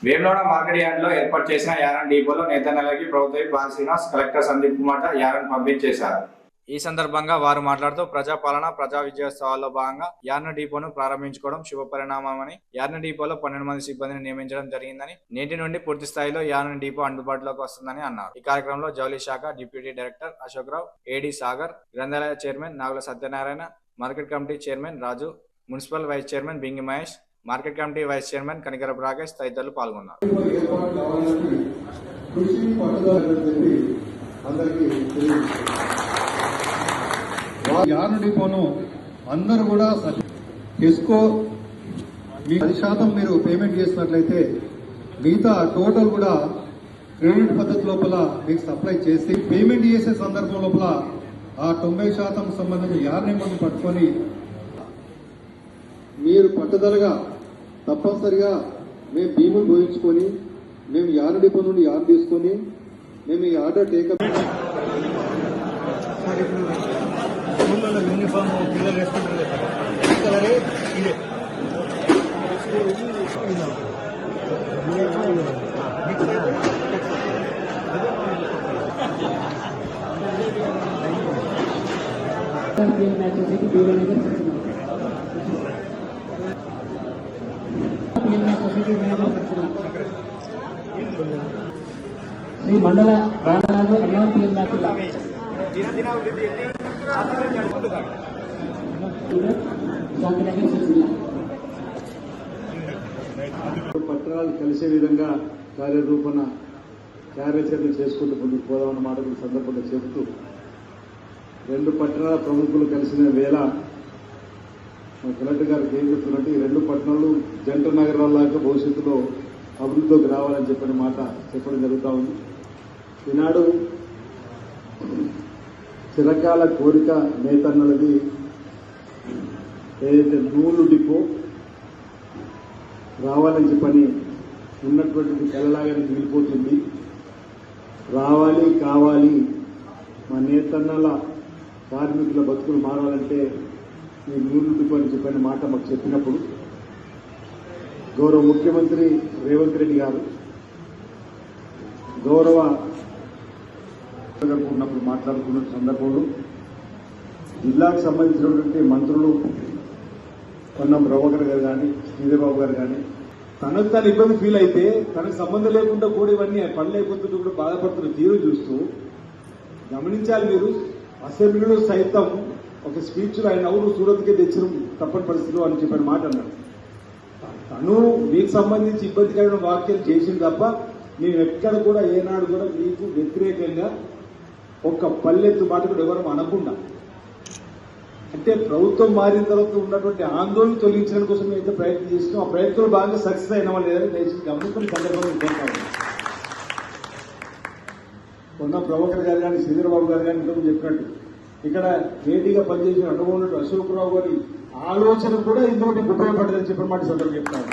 Vemulawada market yard లో ఏర్పాటు చేసిన యారన్ డిపోలో నేతన్నలకి ప్రభుత్వ బాల శ్రీనివాస్, కలెక్టర్ సందీప్ కుమార్ యారన్ పంపించేశారు. ఈ సందర్భంగా వారు మాట్లాడుతూ ప్రజాపాలన ప్రజా విజయోత్సవాల్లో భాగంగా యార్న్ డిపోను ప్రారంభించుకోవడం శుభ పరిణామమని, యార్న్ డిపోలో 12 మంది సిబ్బందిని నియమించడం జరిగిందని, నేటి నుండి పూర్తి స్థాయిలో యార్న్ డిపో అందుబాటులోకి వస్తుందని అన్నారు. ఈ కార్యక్రమంలో జౌలి శాఖ deputy director Ashok Rao, AD Sagar, గ్రంథాలయ chairman Nagula Satyanarayana, market committee chairman Raju, municipal vice chairman Bingi Mahesh, market committee vice chairman Kanikarapu Rakesh తదితరులు పాల్గొన్నారు. యార్న్ డిపోను అందరూ కూడా ఎస్కో 10% మీరు పేమెంట్ చేసినట్లయితే మిగతా టోటల్ కూడా క్రెడిట్ పద్ధతి లోపల మీకు సప్లై చేసి పేమెంట్ చేసే సందర్భం లోపల ఆ 90% సంబంధించిన యార్న్ అమౌంట్ పట్టుకొని మీరు పట్టుదలగా తప్పనిసరిగా మేము భీములు భోగించుకొని మేము యార్న్ డిపో నుండి యార్న్ తీసుకొని మేము ఈ ఆర్డర్ టేకప్ యూనిఫామ్ పిల్లలు వేసుకుంటారు కలరే ఇదే శ్రీ మండల బాలరాజు అన్నం పట్టణాలు కలిసే విధంగా కార్యరూపణ కార్యాచరణ చేసుకుంటూ ముందుకు పోదామన్న మాటలు సందర్భంగా చెబుతూ 2 పట్టణాల ప్రముఖులు కలిసిన వేళ మా కలెక్టర్ గారికి ఏం చెప్తున్నట్టు ఈ 2 పట్టణాలు జంట నగరాల్లాగా భవిష్యత్తులో అభివృద్ధిలోకి రావాలని చెప్పిన మాట చెప్పడం జరుగుతూ ఉంది. ఈనాడు చిరకాల కోరిక నేతన్నలది ఏదైతే నూలు డిపో రావాలని చెప్పని ఉన్నటువంటిది కలలాగానే మిగిలిపోతుంది. రావాలి కావాలి మా నేతన్నల కార్మికుల బతుకులు మారాలంటే ఈ నూలు డిపో అని చెప్పని మాట మాకు చెప్పినప్పుడు గౌరవ ముఖ్యమంత్రి రేవంత్ రెడ్డి గారు గౌరవ ఉన్నప్పుడు మాట్లాడుకున్న సందర్భంలో జిల్లాకు సంబంధించినటువంటి మంత్రులు పొన్నం ప్రభాకర్ గారు కానీ శ్రీదేబాబు గారు కానీ తనకు తాను ఇబ్బంది ఫీల్ అయితే తనకు సంబంధం లేకుండా కూడా ఇవన్నీ పనులు అయిపోతుంటే కూడా బాధపడుతున్న తీరు చూస్తూ గమనించాలి. మీరు అసెంబ్లీలో సైతం ఒక స్పీచ్లో ఆయన అవును సూరత్కే తెచ్చడం తప్పని పరిస్థితులు అని చెప్పిన మాట అన్నారు. తను మీకు సంబంధించి ఇబ్బందికరమైన వ్యాఖ్యలు చేసింది తప్ప మేము ఎక్కడ కూడా ఏనాడు కూడా మీకు వ్యతిరేకంగా ఒక్క పల్లెత్తు మాట కూడా ఎవరు అనకుండా, అంటే ప్రభుత్వం మారిన తర్వాత ఉన్నటువంటి ఆందోళన తొలగించడం కోసం అయితే ప్రయత్నం చేసినాం. ఆ ప్రయత్నంలో బాగా సక్సెస్ అయిన వాళ్ళు లేదని దయచేసి గమనించుకునే సందర్భంలో ఉంటాను. కొన్న ప్రభాకర్ గారు కానీ శ్రీధరబాబు గారు కానీ ఇంతకు చెప్పినట్టు ఇక్కడ ఏటీగా పనిచేసిన అనుభవం అశోక్ రావు గారి ఆలోచన కూడా ఇందులో మీకు ఉపయోగపడదని చెప్పిన మాట సందర్భం చెప్తాను.